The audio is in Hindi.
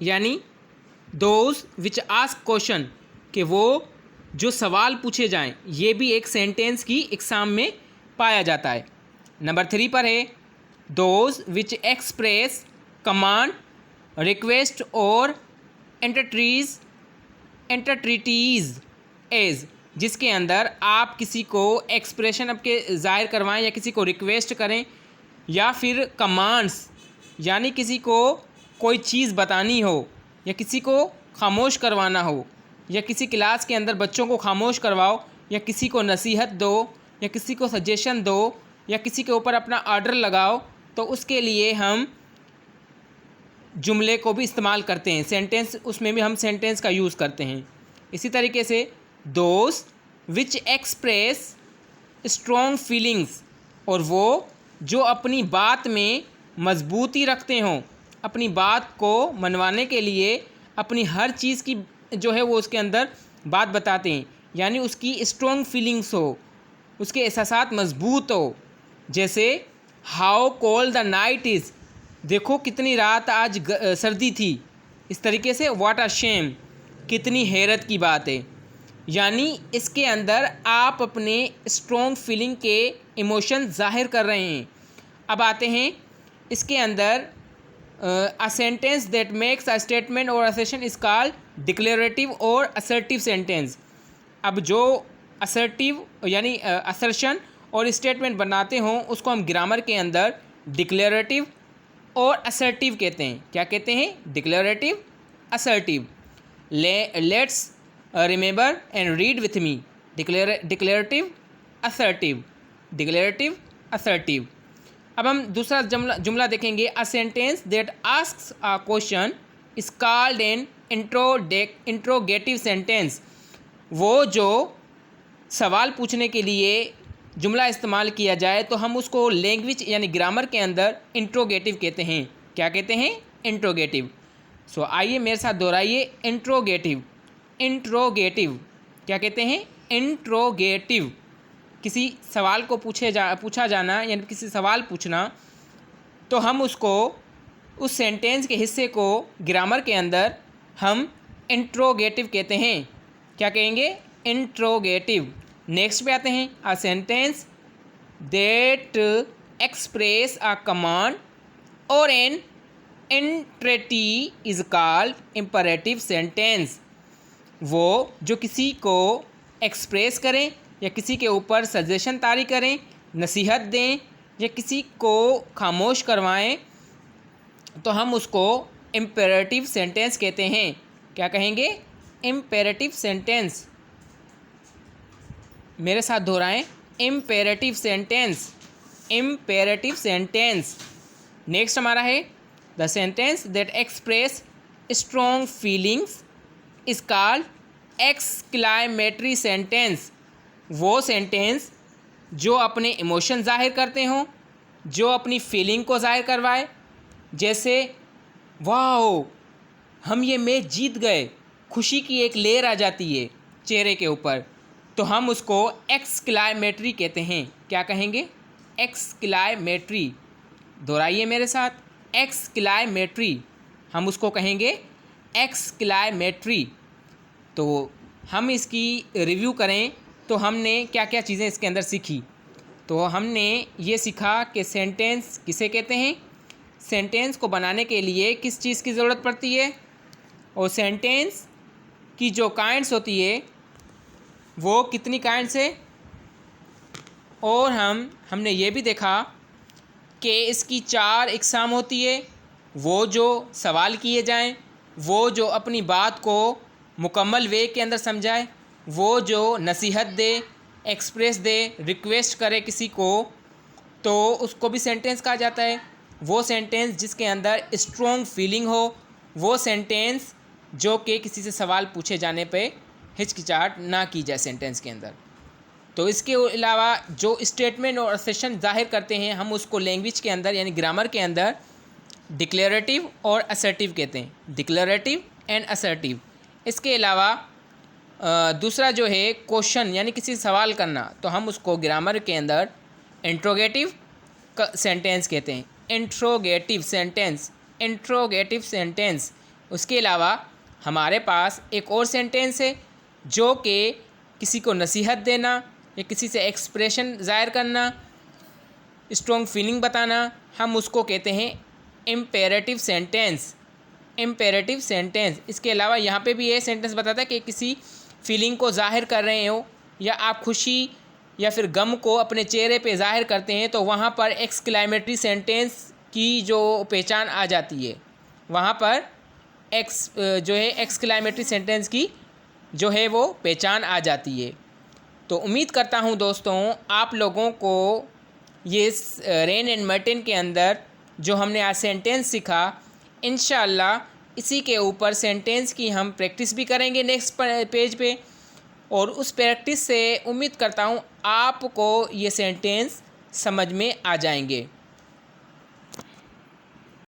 यानी दोज विच आस्क क्वेश्चन, कि वो जो सवाल पूछे जाएं, ये भी एक सेंटेंस की एग्जाम में पाया जाता है। नंबर 3 पर है those which express command, request और एंटरट्रीटीज एज, जिसके अंदर आप किसी को एक्सप्रेशन आपके ज़ाहिर करवाएं या किसी को रिक्वेस्ट करें, या फिर कमांड्स यानी किसी को कोई चीज़ बतानी हो, या किसी को खामोश करवाना हो, या किसी क्लास के अंदर बच्चों को खामोश करवाओ, या किसी को नसीहत दो, या किसी को सजेशन दो, या किसी के ऊपर अपना ऑर्डर लगाओ, तो उसके लिए हम जुमले को भी इस्तेमाल करते हैं, सेंटेंस, उसमें भी हम सेंटेंस का यूज़ करते हैं। इसी तरीके से those which express strong feelings, और वो जो अपनी बात में मजबूती रखते हों, अपनी बात को मनवाने के लिए अपनी हर चीज़ की जो है वो उसके अंदर बात बताते हैं, यानी उसकी स्ट्रॉन्ग फीलिंग्स हो, उसके एहसासात मजबूत हो। जैसे how cold the night is, देखो कितनी रात आज सर्दी थी। इस तरीके से व्हाट अ शेम, कितनी हैरत की बात है। यानी इसके अंदर आप अपने स्ट्रॉन्ग फीलिंग के इमोशन ज़ाहिर कर रहे हैं। अब आते हैं इसके अंदर अ sentence that makes a statement और असर्शन इज कॉल्ड डिक्लेरेटिव और असर्टिव सेंटेंस। अब जो असर्टिव यानी असर्शन और स्टेटमेंट बनाते हों उसको हम ग्रामर के अंदर डिक्लेरेटिव और असर्टिव कहते हैं। क्या कहते हैं? Declarative, assertive. Let's remember and read with me. Declarative, assertive, declarative, assertive. अब हम दूसरा जुमला देखेंगे। अ sentence that asks a question is called an interrogative sentence. वो जो सवाल पूछने के लिए जुमला इस्तेमाल किया जाए तो हम उसको लैंग्वेज यानी ग्रामर के अंदर इंट्रोगेटिव कहते हैं। क्या कहते हैं? इंट्रोगेटिव। सो आइए मेरे साथ दोहराइए। Interrogative, interrogative. क्या कहते हैं? इंट्रोगेटिव। किसी सवाल को पूछा जाना यानी किसी सवाल पूछना, तो हम उसको उस सेंटेंस के हिस्से को ग्रामर के अंदर हम इंट्रोगेटिव कहते हैं। क्या कहेंगे? इंट्रोगेटिव। नेक्स्ट पे आते हैं। A sentence that express a command और an entreaty is called imperative sentence. वो जो किसी को एक्सप्रेस करें या किसी के ऊपर सजेशन तारी करें, नसीहत दें या किसी को खामोश करवाएं, तो हम उसको इम्पेरेटिव सेंटेंस कहते हैं। क्या कहेंगे? Imperative sentence. मेरे साथ दोहराएं। Imperative sentence, imperative sentence. Next हमारा है the sentence that express strong feelings is called exclamatory sentence. वो सेंटेंस जो अपने इमोशन जाहिर करते हों, जो अपनी फीलिंग को जाहिर करवाए, जैसे वाओ हम ये मैच जीत गए, खुशी की एक लेयर आ जाती है चेहरे के ऊपर, तो हम उसको एक्सक्लामेटरी कहते हैं। क्या कहेंगे? एक्सक्लामेटरी। दोहराइए मेरे साथ। एक्सक्लामेटरी। हम उसको कहेंगे एक्सक्लामेटरी। तो हम इसकी रिव्यू करें तो हमने क्या क्या चीज़ें इसके अंदर सीखी। तो हमने ये सीखा कि सेंटेंस किसे कहते हैं, सेंटेंस को बनाने के लिए किस चीज़ की ज़रूरत पड़ती है, और सेंटेंस की जो काइंड्स होती है वो कितनी काइंड्स है, और हमने ये भी देखा कि इसकी 4 इकसाम होती है। वो जो सवाल किए जाएं, वो जो अपनी बात को मुकम्मल वे के अंदर समझाए, वो जो नसीहत दे, एक्सप्रेस दे, रिक्वेस्ट करे किसी को, तो उसको भी सेंटेंस कहा जाता है। वो सेंटेंस जिसके अंदर स्ट्रॉन्ग फीलिंग हो, वो सेंटेंस जो कि किसी से सवाल पूछे जाने पे हिचकिचाहट ना की जाए सेंटेंस के अंदर। तो इसके अलावा जो स्टेटमेंट और असर्शन जाहिर करते हैं हम उसको लैंग्वेज के अंदर यानी ग्रामर के अंदर डिक्लेरेटिव और असर्टिव कहते हैं। Declarative and assertive. इसके अलावा दूसरा जो है क्वेश्चन यानी किसी सवाल करना, तो हम उसको ग्रामर के अंदर इंट्रोगेटिव सेंटेंस कहते हैं। Interrogative sentence, interrogative sentence. उसके अलावा हमारे पास एक और सेंटेंस है जो कि किसी को नसीहत देना या किसी से एक्सप्रेशन ज़ाहिर करना, स्ट्रॉन्ग फीलिंग बताना, हम उसको कहते हैं इम्पेरेटिव सेंटेंस। Imperative sentence. इसके अलावा यहाँ पे भी ये सेंटेंस बताता है कि किसी फीलिंग को ज़ाहिर कर रहे हो या आप खुशी या फिर गम को अपने चेहरे पे ज़ाहिर करते हैं तो वहाँ पर एक्सक्लेमेटरी सेंटेंस की जो पहचान आ जाती है। वहाँ पर एक्सक्लेमेटरी सेंटेंस की जो है वो पहचान आ जाती है। तो उम्मीद करता हूँ दोस्तों आप लोगों को ये रेन एंड मर्टिन के अंदर जो हमने आज सेंटेंस सीखा, इंशाल्लाह इसी के ऊपर सेंटेंस की हम प्रैक्टिस भी करेंगे नेक्स्ट पेज पे, और उस प्रैक्टिस से उम्मीद करता हूँ आपको ये सेंटेंस समझ में आ जाएंगे।